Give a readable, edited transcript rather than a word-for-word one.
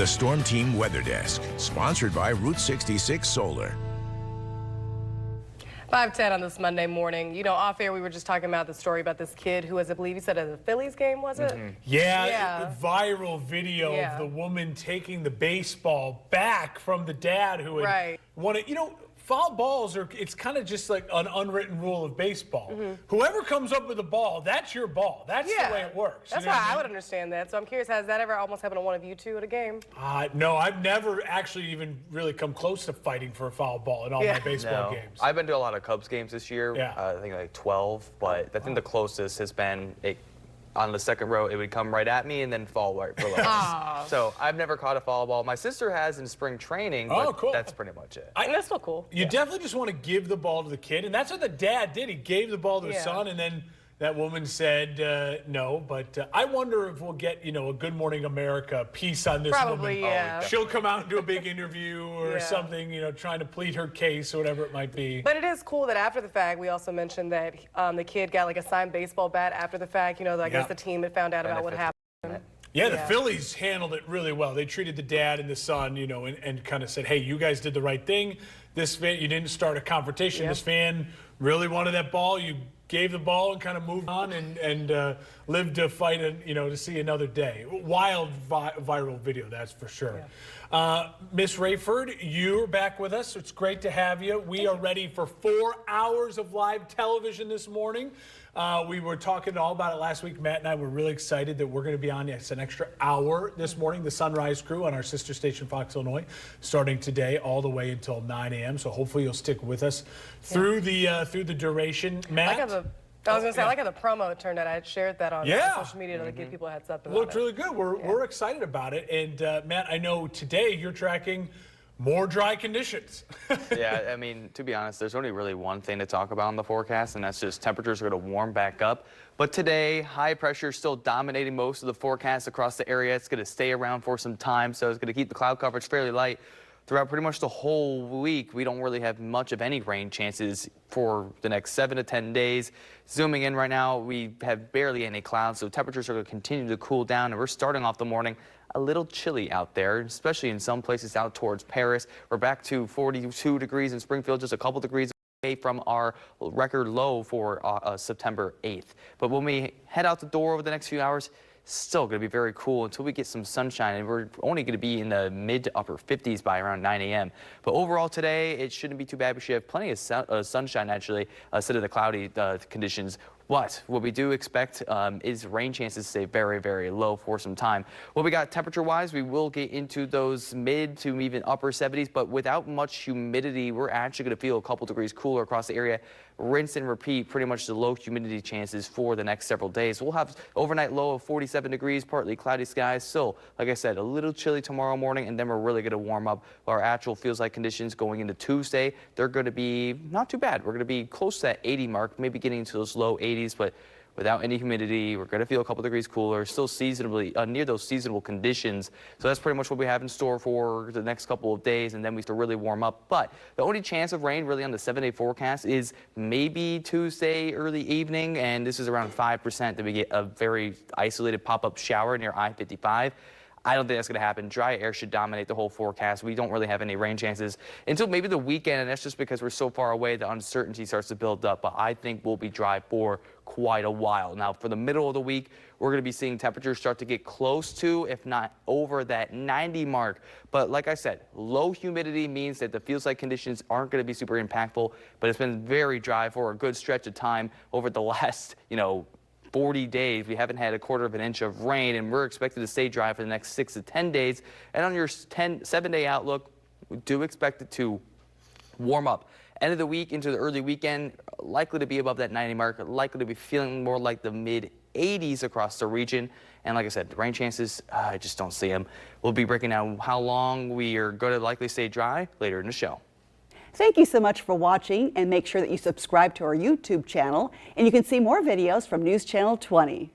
The Storm Team Weather Desk, sponsored by Route 66 Solar. 5:10 on this Monday morning. You know, off air we were just talking about the story about this kid who was, I believe you said, at a Phillies game, was it? Yeah. Viral video of the woman taking the baseball back from the dad who had wanted, you know, foul balls are, it's kind of just like an unwritten rule of baseball. Whoever comes up with the ball, that's your ball. That's the way it works. That's how I would understand that. So I'm curious, has that ever almost happened to one of you two at a game? No, I've never actually even really come close to fighting for a foul ball in all my baseball games. I've been to a lot of Cubs games this year. I think like 12, but I think the closest has been on the second row, it would come right at me and then fall right below us. So I've never caught a foul ball. My sister has in spring training, but that's pretty much it. That's still cool. You definitely just want to give the ball to the kid, and that's what the dad did. He gave the ball to his son, and then that woman said no. But I wonder if we'll get, you know, a Good Morning America piece on this woman. She'll come out and do a big interview or something, you know, trying to plead her case or whatever it might be. But it is cool that after the fact, we also mentioned that the kid got like a signed baseball bat after the fact. You know, I guess the team had found out about what happened. Yeah, the Phillies handled it really well. They treated the dad and the son, you know, and kind of said, hey, you guys did the right thing. This fan, you didn't start a confrontation. This fan really wanted that ball. You gave the ball and kind of moved on and lived to fight, you know, to see another day. Wild viral video, that's for sure. Miss Rayford, you're back with us. It's great to have you. We are ready for 4 hours of live television this morning. We were talking all about it last week. Matt and I were really excited that we're going to be on an extra hour this morning. The Sunrise Crew on our sister station, Fox, Illinois, starting today all the way until 9 a.m. So hopefully you'll stick with us through the duration. Matt? I was going to say, I like how the promo turned out. I had shared that on social media to give people a heads up about it. Looked really good. We're excited about it. And Matt, I know today you're tracking more dry conditions. Yeah, I mean, to be honest, there's only really one thing to talk about in the forecast, and that's just temperatures are going to warm back up. But today, high pressure is still dominating most of the forecast across the area. It's going to stay around for some time, so it's going to keep the cloud coverage fairly light throughout pretty much the whole week. We don't really have much of any rain chances for the next 7 to 10 days. Zooming in right now, we have barely any clouds, so temperatures are going to continue to cool down, and we're starting off the morning a little chilly out there, especially in some places out towards Paris. We're back to 42 degrees in Springfield, just a couple degrees away from our record low for September 8th. But when we head out the door over the next few hours, still going to be very cool until we get some sunshine, and we're only going to be in the mid to upper 50s by around 9 a.m. But overall today, it shouldn't be too bad. We should have plenty of sunshine, actually, instead of the cloudy conditions. What we do expect is rain chances to stay very, very low for some time. What we got temperature-wise, we will get into those mid to even upper 70s, but without much humidity, we're actually going to feel a couple degrees cooler across the area. Rinse and repeat pretty much the low humidity chances for the next several days. We'll have overnight low of 47 degrees, partly cloudy skies. Still, like I said, a little chilly tomorrow morning, and then we're really going to warm up. Our actual feels-like conditions going into Tuesday, they're going to be not too bad. We're going to be close to that 80 mark, maybe getting into those low 80s, but without any humidity, we're going to feel a couple degrees cooler, still seasonably near those seasonable conditions. So that's pretty much what we have in store for the next couple of days, and then we have to really warm up. But the only chance of rain really on the 7-day forecast is maybe Tuesday early evening, and this is around 5% that we get a very isolated pop-up shower near I-55. I don't think that's going to happen. Dry air should dominate the whole forecast. We don't really have any rain chances until maybe the weekend, and that's just because we're so far away, the uncertainty starts to build up. But I think we'll be dry for quite a while. Now, for the middle of the week, we're going to be seeing temperatures start to get close to, if not over, that 90 mark. But like I said, low humidity means that the feels-like conditions aren't going to be super impactful, but it's been very dry for a good stretch of time over the last, 40 days. We haven't had a quarter of an inch of rain, and we're expected to stay dry for the next 6 to 10 days. And on your 7-day outlook, we do expect it to warm up. End of the week into the early weekend, likely to be above that 90 mark, likely to be feeling more like the mid 80s across the region. And like I said, the rain chances, I just don't see them. We'll be breaking down how long we are going to likely stay dry later in the show. Thank you so much for watching, and make sure that you subscribe to our YouTube channel, and you can see more videos from News Channel 20.